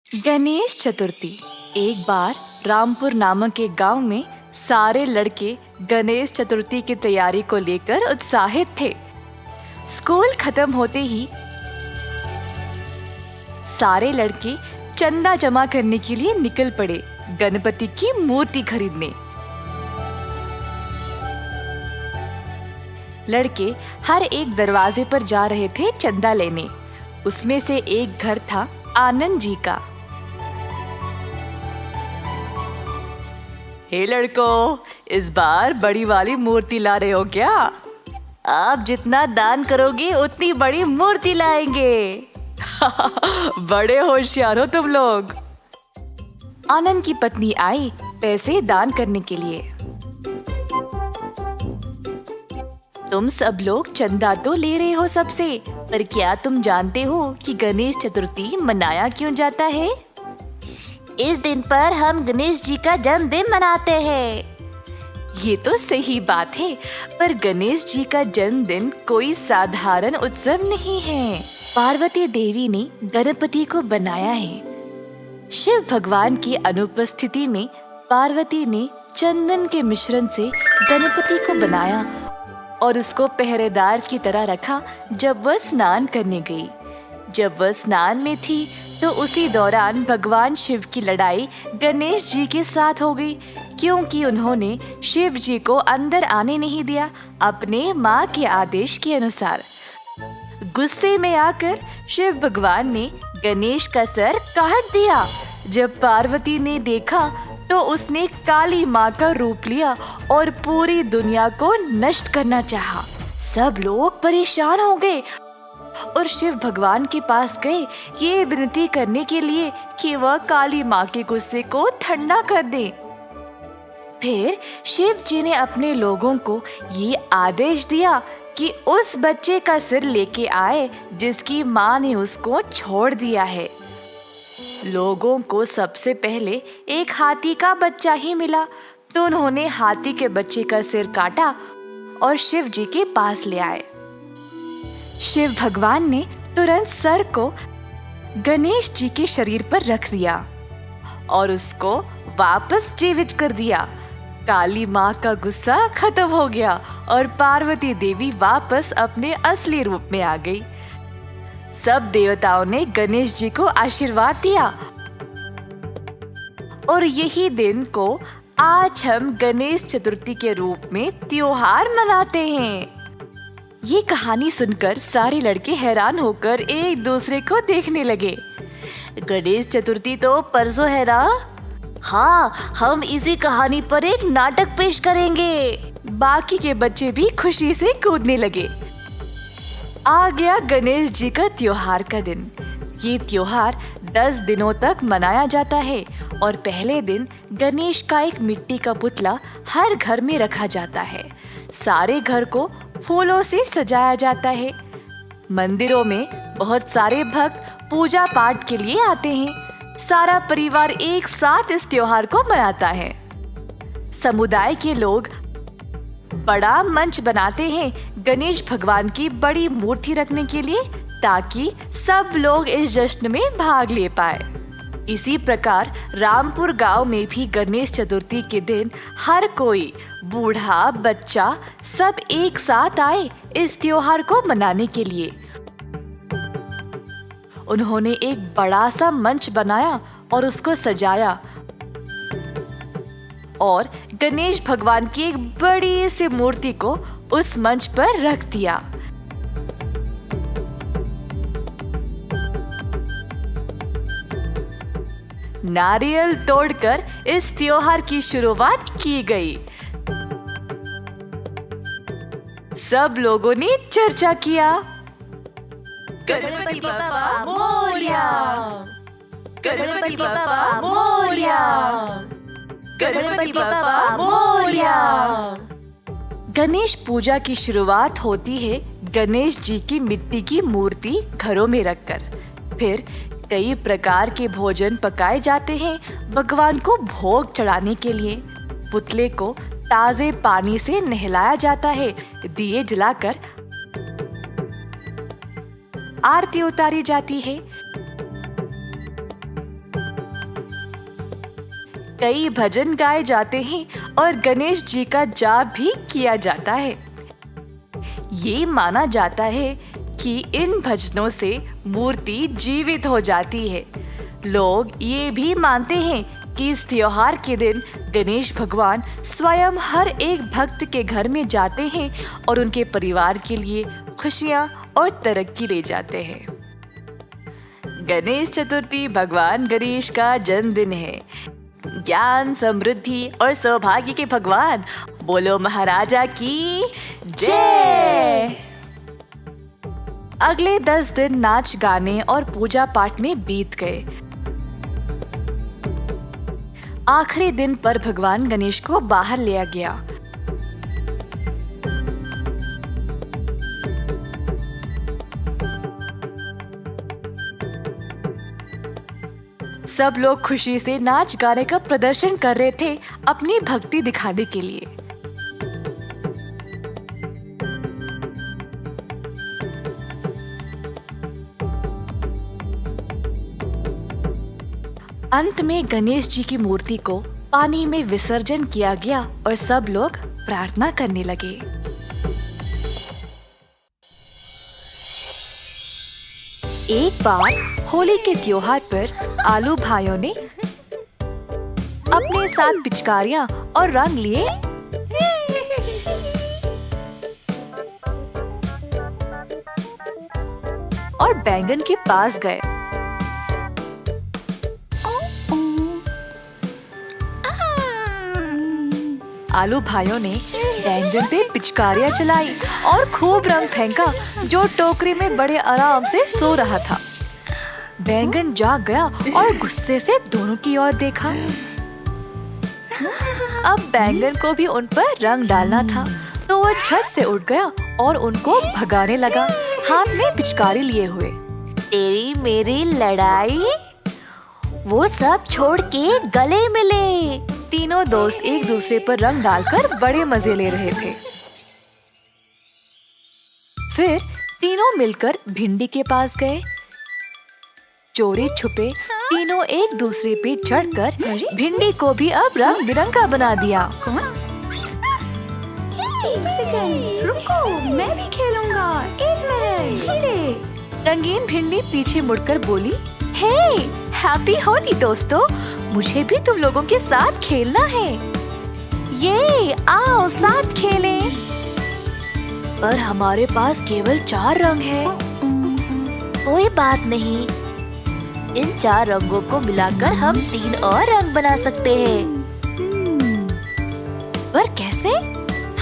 गणेश चतुर्थी। एक बार रामपुर नामक एक गांव में सारे लड़के गणेश चतुर्थी की तैयारी को लेकर उत्साहित थे। स्कूल खत्म होते ही सारे लड़के चंदा जमा करने के लिए निकल पड़े गणपति की मूर्ति खरीदने। लड़के हर एक दरवाजे पर जा रहे थे चंदा लेने। उसमें से एक घर था आनंद जी का। हे लड़कों, इस बार बड़ी वाली मूर्ति ला रहे हो क्या? आप जितना दान करोगे उतनी बड़ी मूर्ति लाएंगे। बड़े होशियार हो तुम लोग। आनंद की पत्नी आई पैसे दान करने के लिए। तुम सब लोग चंदा तो ले रहे हो सबसे, पर क्या तुम जानते हो कि गणेश चतुर्थी मनाया क्यों जाता है? इस दिन पर हम गणेश जी का जन्मदिन मनाते हैं। ये तो सही बात है, पर गणेश जी का जन्मदिन कोई साधारण उत्सव नहीं है। पार्वती देवी ने गणपति को बनाया है। शिव भगवान की अनुपस्थिति में पार्वती ने चंदन के मिश्रण से गणपति को बनाया और उसको पहरेदार की तरह रखा जब वह स्नान करने गई। जब वह स्नान में थी तो उसी दौरान भगवान शिव की लड़ाई गणेश जी के साथ हो गई, क्योंकि उन्होंने शिव जी को अंदर आने नहीं दिया अपने माँ के आदेश के अनुसार। गुस्से में आकर शिव भगवान ने गणेश का सर काट दिया। जब पार्वती ने देखा तो उसने काली माँ का रूप लिया और पूरी दुनिया को नष्ट करना चाहा। सब लोग परेशान हो गए और शिव भगवान के पास गए ये विनती करने के लिए कि वह काली माँ के गुस्से को ठंडा कर दे। फिर शिव जी ने अपने लोगों को ये आदेश दिया कि उस बच्चे का सिर लेके आए जिसकी माँ ने उसको छोड़ दिया है। लोगों को सबसे पहले एक हाथी का बच्चा ही मिला, तो उन्होंने हाथी के बच्चे का सिर काटा और शिव जी के पास ले आए। शिव भगवान ने तुरंत सर को गणेश जी के शरीर पर रख दिया और उसको वापस जीवित कर दिया। काली माँ का गुस्सा खत्म हो गया और पार्वती देवी वापस अपने असली रूप में आ गई। सब देवताओं ने गणेश जी को आशीर्वाद दिया और यही दिन को आज हम गणेश चतुर्थी के रूप में त्योहार मनाते हैं। ये कहानी सुनकर सारे लड़के हैरान होकर एक दूसरे को देखने लगे। गणेश चतुर्थी तो परसों है ना? हाँ, हम इसी कहानी पर एक नाटक पेश करेंगे। बाकी के बच्चे भी खुशी से कूदने लगे। आ गया गणेश जी का त्योहार का दिन। ये त्योहार 10 दिनों तक मनाया जाता है और पहले दिन गणेश का एक मिट्टी का पुतला हर घर में रखा जाता है। सारे घर को फूलों से सजाया जाता है। मंदिरों में बहुत सारे भक्त पूजा पाठ के लिए आते हैं। सारा परिवार एक साथ इस त्योहार को मनाता है। समुदाय के लोग बड़ा मंच बनाते हैं गणेश भगवान की बड़ी मूर्ति रखने के लिए, ताकि सब लोग इस जश्न में भाग ले पाए। इसी प्रकार रामपुर गांव में भी गणेश चतुर्थी के दिन हर कोई, बूढ़ा बच्चा, सब एक साथ आए इस त्योहार को मनाने के लिए। उन्होंने एक बड़ा सा मंच बनाया और उसको सजाया और गणेश भगवान की एक बड़ी सी मूर्ति को उस मंच पर रख दिया। नारियल तोड़कर इस त्योहार की शुरुआत की गई। सब लोगों ने चर्चा किया। गणपति बप्पा मोरया, गणपति बप्पा मोरया, गणपति बप्पा मोरया। गणेश पूजा की शुरुआत होती है गणेश जी की मिट्टी की मूर्ति घरों में रखकर। फिर कई प्रकार के भोजन पकाए जाते हैं भगवान को भोग चढ़ाने के लिए। पुतले को ताजे पानी से नहलाया जाता है। दिए जलाकर आरती उतारी जाती है। कई भजन गाए जाते हैं और गणेश जी का जाप भी किया जाता है। ये माना जाता है कि इन भजनों से मूर्ति जीवित हो जाती है। लोग ये भी मानते हैं कि इस त्योहार के दिन गणेश भगवान स्वयं हर एक भक्त के घर में जाते हैं और उनके परिवार के लिए खुशियां और तरक्की ले जाते हैं। गणेश चतुर्थी भगवान गणेश का जन्मदिन है। ज्ञान, समृद्धि और सौभाग्य के भगवान, बोलो महाराजा की जय। अगले 10 दिन नाच गाने और पूजा पाठ में बीत गए। आखिरी दिन पर भगवान गणेश को बाहर लिया गया। सब लोग खुशी से नाच गाने का प्रदर्शन कर रहे थे अपनी भक्ति दिखाने के लिए। अंत में गणेश जी की मूर्ति को पानी में विसर्जन किया गया और सब लोग प्रार्थना करने लगे। एक बार होली के त्योहार पर आलू भाइयों ने अपने साथ पिचकारियां और रंग लिए और बैंगन के पास गए। आलू भाइयों ने बैंगन पे पिचकारियां चलाई और खूब रंग फेंका जो टोकरी में बड़े आराम से सो रहा था। बैंगन जाग गया और गुस्से से दोनों की ओर देखा। अब बैंगन को भी उन पर रंग डालना था, तो वो झट से उठ गया और उनको भगाने लगा, हाथ में पिचकारी लिए हुए। तेरी मेरी लड़ाई, वो सब छोड़ के गले मिले। तीनों दोस्त एक दूसरे पर रंग डालकर बड़े मजे ले रहे थे। फिर तीनों मिलकर भिंडी के पास गए। चोरी छुपे तीनों एक दूसरे पे चढ़कर भिंडी को भी अब रंग बिरंगा बना दिया। एक सेकंड रुको, मैं भी खेलूंगा, एक मिनट। रंगीन भिंडी पीछे मुड़कर बोली, हे हैप्पी होली दोस्तों, मुझे भी तुम लोगों के साथ खेलना है। ये आओ साथ खेलें। पर हमारे पास केवल 4 रंग हैं। कोई बात नहीं, इन 4 रंगों को मिलाकर हम 3 और रंग बना सकते हैं। पर कैसे?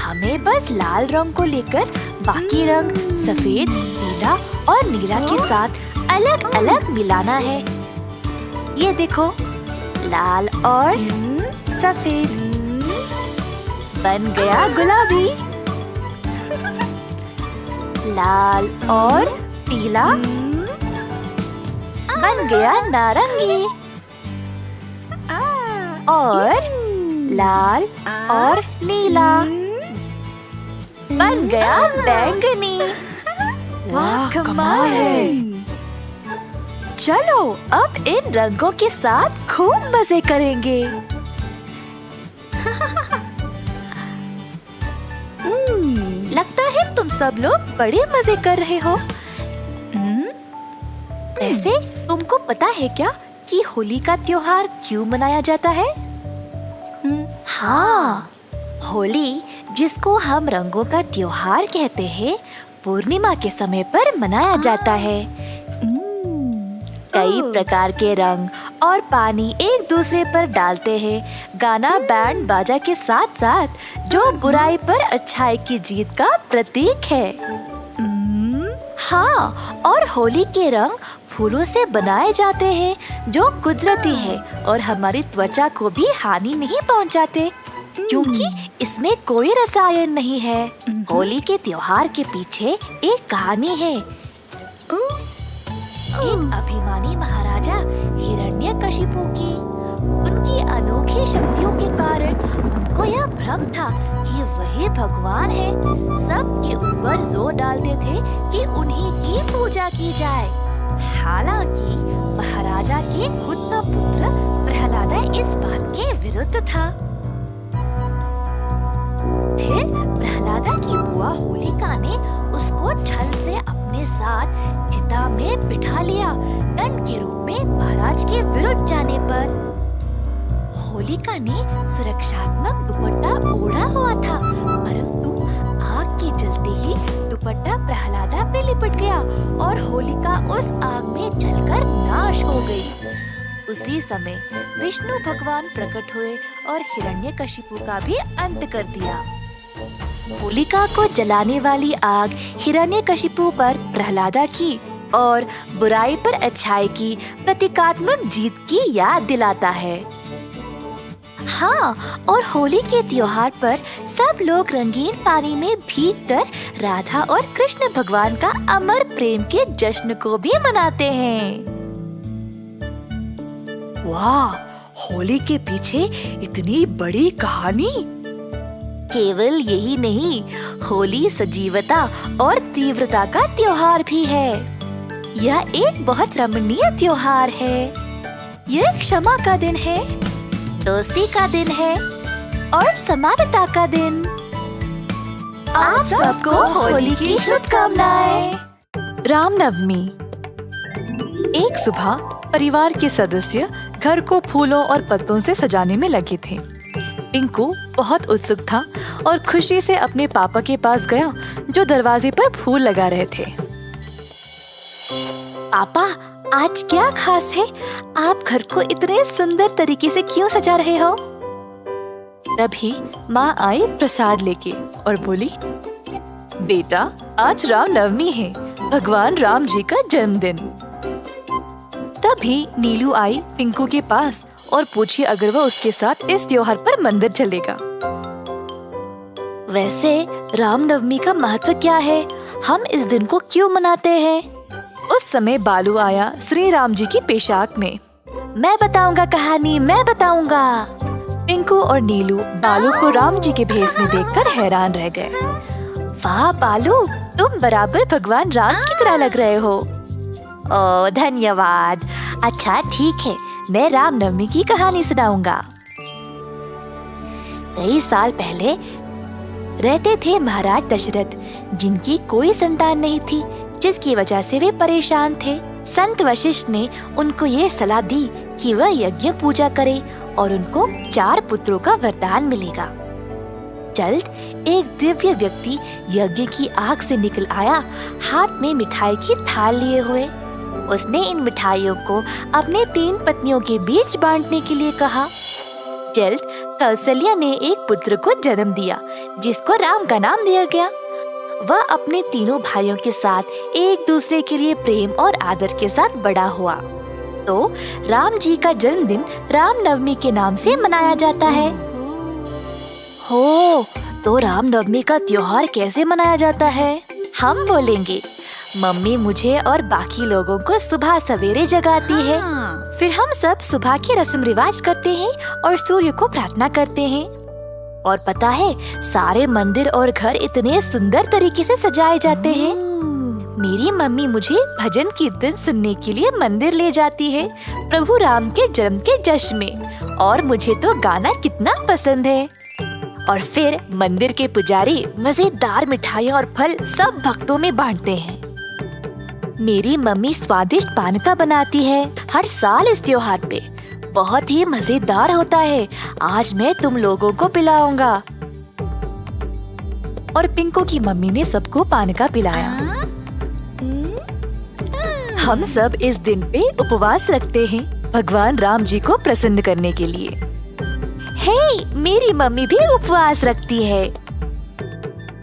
हमें बस लाल रंग को लेकर बाकी रंग सफेद, पीला और नीला के साथ अलग अलग मिलाना है। ये देखो, लाल और सफेद बन गया गुलाबी, लाल और पीला बन गया नारंगी, और लाल और नीला बन गया बैंगनी। वाह कमाल है। चलो अब इन रंगों के साथ खूब मजे करेंगे। लगता है तुम सब लोग बड़े मजे कर रहे हो। वैसे तुमको पता है क्या कि होली का त्योहार क्यों मनाया जाता है? हाँ, होली जिसको हम रंगों का त्योहार कहते हैं, पूर्णिमा के समय पर मनाया जाता है। कई प्रकार के रंग और पानी एक दूसरे पर डालते हैं, गाना बैंड बाजा के साथ साथ, जो बुराई पर अच्छाई की जीत का प्रतीक है। हाँ, और होली के रंग फूलों से बनाए जाते हैं जो कुदरती है और हमारी त्वचा को भी हानि नहीं पहुंचाते, क्योंकि इसमें कोई रसायन नहीं है। होली के त्योहार के पीछे एक कहानी है। एक अभिमानी महाराजा हिरण्यकशिपु की, उनकी अनोखी शक्तियों के कारण उनको यह भ्रम था कि वही भगवान है। सबके ऊपर जोर डालते थे कि उन्हीं की पूजा की जाए। हालांकि महाराजा के खुद का पुत्र प्रहलाद इस बात के विरुद्ध था। फिर प्रहलादा की बुआ होलिका ने उसको छल से अपने साथ चिता में बिठा लिया, दंड के रूप में महाराज के विरुद्ध जाने पर। होलिका ने सुरक्षात्मक दुपट्टा ओढ़ा हुआ था, परंतु आग के जलते ही दुपट्टा प्रहलादा पे लिपट गया और होलिका उस आग में जलकर नाश हो गई। उसी समय विष्णु भगवान प्रकट हुए और हिरण्यकशिपु का भी अंत कर दिया। होलिका को जलाने वाली आग हिरण्यकशिपु पर प्रहलादा की और बुराई पर अच्छाई की प्रतीकात्मक जीत की याद दिलाता है। हाँ, और होली के त्योहार पर सब लोग रंगीन पानी में भीगकर राधा और कृष्ण भगवान का अमर प्रेम के जश्न को भी मनाते हैं। वाह, होली के पीछे इतनी बड़ी कहानी। केवल यही नहीं, होली सजीवता और तीव्रता का त्योहार भी है। यह एक बहुत रमणीय त्योहार है। यह क्षमा का दिन है, दोस्ती का दिन है और समानता का दिन। आप सबको होली की शुभकामनाएं। रामनवमी। एक सुबह परिवार के सदस्य घर को फूलों और पत्तों से सजाने में लगे थे। पिंकू बहुत उत्सुक था और खुशी से अपने पापा के पास गया, जो दरवाजे पर फूल लगा रहे थे। पापा, आज क्या खास है? आप घर को इतने सुंदर तरीके से क्यों सजा रहे हो? तभी माँ आई प्रसाद लेके और बोली, बेटा, आज रामनवमी है, भगवान राम जी का जन्मदिन। तभी नीलू आई पिंकू के पास और पूछी अगर वह उसके साथ इस त्योहार पर मंदिर चलेगा। वैसे रामनवमी का महत्व क्या है? हम इस दिन को क्यों मनाते हैं? उस समय बालू आया श्री राम जी की पोशाक में। मैं बताऊंगा कहानी, मैं बताऊंगा। पिंकू और नीलू बालू को राम जी के भेष में देखकर हैरान रह गए। वाह बालू, तुम बराबर भगवान राम की तरह लग रहे हो। ओह, धन्यवाद। अच्छा ठीक है, मैं रामनवमी की कहानी सुनाऊंगा। कई साल पहले रहते थे महाराज दशरथ, जिनकी कोई संतान नहीं थी, जिसकी वजह से वे परेशान थे। संत वशिष्ठ ने उनको ये सलाह दी कि वह यज्ञ पूजा करे और उनको 4 पुत्रों का वरदान मिलेगा। जल्द एक दिव्य व्यक्ति यज्ञ की आग से निकल आया, हाथ में मिठाई की थाल लिए हुए। उसने इन मिठाइयों को अपने 3 पत्नियों के बीच बांटने के लिए कहा। जल्द कौशल्या ने एक पुत्र को जन्म दिया, जिसको राम का नाम दिया गया। वह अपने तीनों भाइयों के साथ एक दूसरे के लिए प्रेम और आदर के साथ बड़ा हुआ। तो राम जी का जन्मदिन रामनवमी के नाम से मनाया जाता है। हो, तो रामनवमी का त्योहार कैसे मनाया जाता है? हम बोलेंगे। मम्मी मुझे और बाकी लोगों को सुबह सवेरे जगाती है। फिर हम सब सुबह के रस्म रिवाज करते हैं और सूर्य को प्रार्थना करते हैं। और पता है, सारे मंदिर और घर इतने सुंदर तरीके से सजाए जाते हैं। मेरी मम्मी मुझे भजन कीर्तन सुनने के लिए मंदिर ले जाती है, प्रभु राम के जन्म के जश्न में। और मुझे तो गाना कितना पसंद है। और फिर मंदिर के पुजारी मजेदार मिठाइयाँ और फल सब भक्तों में बांटते हैं। मेरी मम्मी स्वादिष्ट पानका बनाती है हर साल इस त्योहार पे। बहुत ही मजेदार होता है। आज मैं तुम लोगों को पिलाऊंगा। और पिंकू की मम्मी ने सबको पानका पिलाया। हम सब इस दिन पे उपवास रखते हैं, भगवान राम जी को प्रसन्न करने के लिए। हे, मेरी मम्मी भी उपवास रखती है।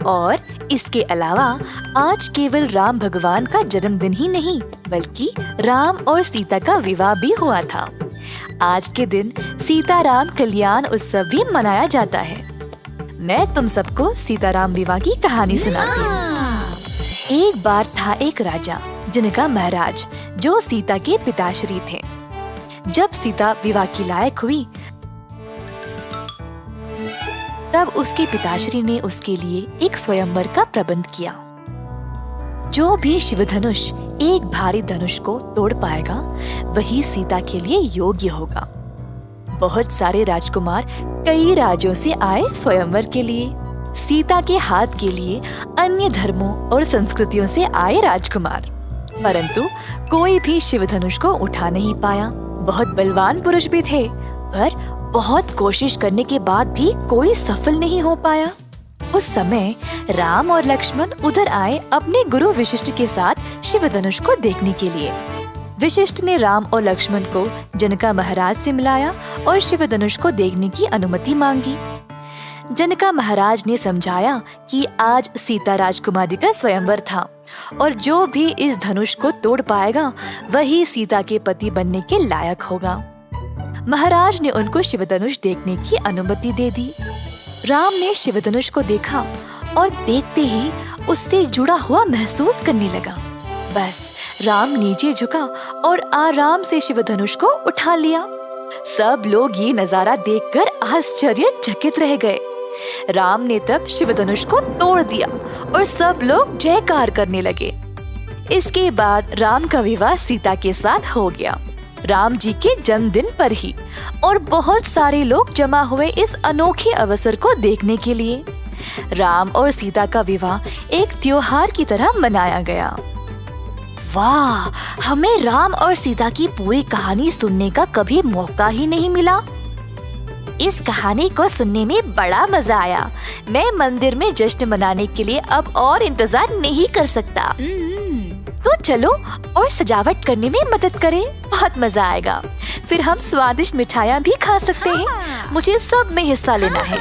और इसके अलावा आज केवल राम भगवान का जन्मदिन ही नहीं, बल्कि राम और सीता का विवाह भी हुआ था। आज के दिन सीताराम कल्याण उत्सव भी मनाया जाता है। मैं तुम सबको सीताराम विवाह की कहानी सुनाती हूँ। एक बार था एक राजा, जिनका महाराज, जो सीता के पिताश्री थे। जब सीता विवाह की लायक हुई, तब उसके पिताश्री ने उसके लिए एक स्वयंवर का प्रबंध किया। जो भी शिवधनुष एक भारी धनुष को तोड़ पाएगा, वही सीता के लिए योग्य होगा। बहुत सारे राजकुमार कई राज्यों से आए स्वयंवर के लिए। सीता के हाथ के लिए अन्य धर्मों और संस्कृतियों से आए राजकुमार, परंतु कोई भी शिव धनुष को उठा नहीं पाया। बहुत बलवान पुरुष भी थे, पर बहुत कोशिश करने के बाद भी कोई सफल नहीं हो पाया। उस समय राम और लक्ष्मण उधर आए अपने गुरु वशिष्ठ के साथ शिव धनुष को देखने के लिए। वशिष्ठ ने राम और लक्ष्मण को जनका महाराज से मिलाया और शिव धनुष को देखने की अनुमति मांगी। जनका महाराज ने समझाया कि आज सीता राजकुमारी का स्वयंवर था और जो भी इस धनुष को तोड़ पाएगा वही सीता के पति बनने के लायक होगा। महाराज ने उनको शिव धनुष देखने की अनुमति दे दी। राम ने शिव धनुष को देखा और देखते ही उससे जुड़ा हुआ महसूस करने लगा। बस राम नीचे झुका और आराम से शिव धनुष को उठा लिया। सब लोग ये नजारा देखकर आश्चर्यचकित रह गए। राम ने तब शिव धनुष को तोड़ दिया और सब लोग जयकार करने लगे। इसके बाद राम का विवाह सीता के साथ हो गया, राम जी के जन्मदिन पर ही, और बहुत सारे लोग जमा हुए इस अनोखे अवसर को देखने के लिए। राम और सीता का विवाह एक त्योहार की तरह मनाया गया। वाह, हमें राम और सीता की पूरी कहानी सुनने का कभी मौका ही नहीं मिला। इस कहानी को सुनने में बड़ा मजा आया। मैं मंदिर में जश्न मनाने के लिए अब और इंतजार नहीं कर सकता। तो चलो और सजावट करने में मदद करें, बहुत मजा आएगा। फिर हम स्वादिष्ट मिठाइयाँ भी खा सकते हैं। मुझे सब में हिस्सा लेना है।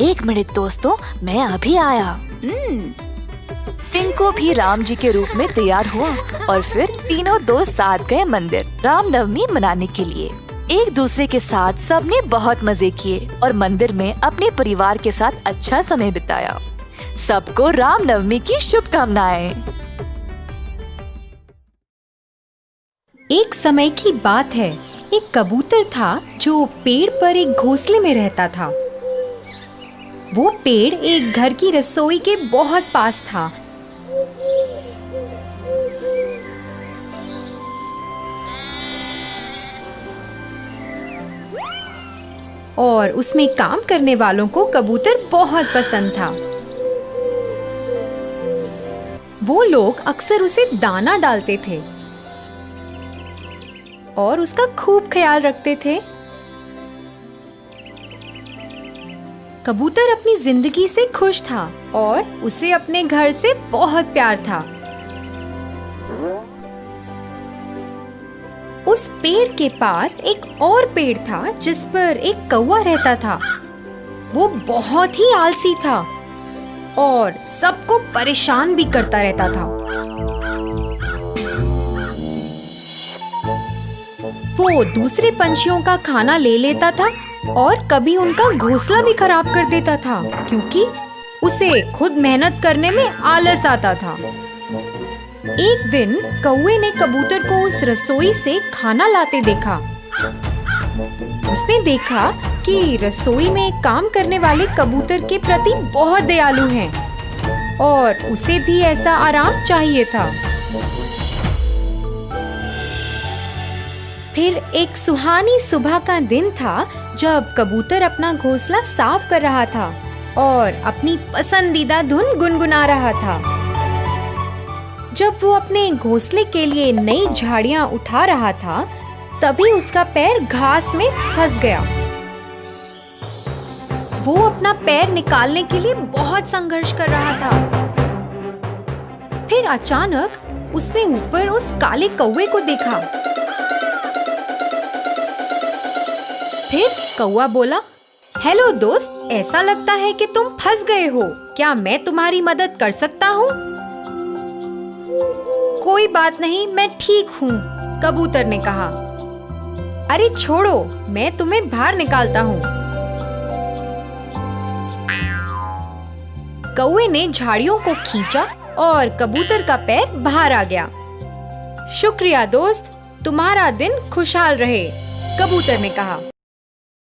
1 मिनट दोस्तों, मैं अभी आया। टिंकू भी राम जी के रूप में तैयार हुआ और फिर तीनों दोस्त साथ गए मंदिर रामनवमी मनाने के लिए। एक दूसरे के साथ सबने बहुत मजे किए और मंदिर में अपने परिवार के साथ अच्छा समय बिताया। सबको रामनवमी की शुभकामनाएं। एक समय की बात है, एक कबूतर था जो पेड़ पर एक घोंसले में रहता था। वो पेड़ एक घर की रसोई के बहुत पास था। और उसमें काम करने वालों को कबूतर बहुत पसंद था। वो लोग अक्सर उसे दाना डालते थे और उसका खूब ख्याल रखते थे। कबूतर अपनी जिंदगी से खुश था और उसे अपने घर से बहुत प्यार था। उस पेड़ के पास एक और पेड़ था जिस पर एक कौवा रहता था। वो बहुत ही आलसी था और सबको परेशान भी करता रहता था। वो दूसरे पंछियों का खाना ले लेता था और कभी उनका घोंसला भी खराब कर देता था, क्योंकि उसे खुद मेहनत करने में आलस आता था। एक दिन कौवे ने कबूतर को उस रसोई से खाना लाते देखा। उसने देखा कि रसोई में काम करने वाले कबूतर के प्रति बहुत दयालु हैं और उसे भी ऐसा आराम चाहिए था। फिर एक सुहानी सुबह का दिन था जब कबूतर अपना घोंसला साफ कर रहा था और अपनी पसंदीदा धुन गुनगुना रहा था। जब वो अपने घोंसले के लिए नई झाड़ियां उठा रहा था, तभी उसका पैर घास में फंस गया। वो अपना पैर निकालने के लिए बहुत संघर्ष कर रहा था। फिर अचानक उसने ऊपर उस काले कौवे को देखा। फिर कौवा बोला, हेलो दोस्त, ऐसा लगता है कि तुम फंस गए हो। क्या मैं तुम्हारी मदद कर सकता हूँ? कोई बात नहीं, मैं ठीक हूँ, कबूतर ने कहा। अरे छोड़ो, मैं तुम्हें बाहर निकालता हूँ। कौवे ने झाड़ियों को खींचा और कबूतर का पैर बाहर आ गया। शुक्रिया दोस्त, तुम्हारा दिन खुशहाल रहे, कबूतर ने कहा।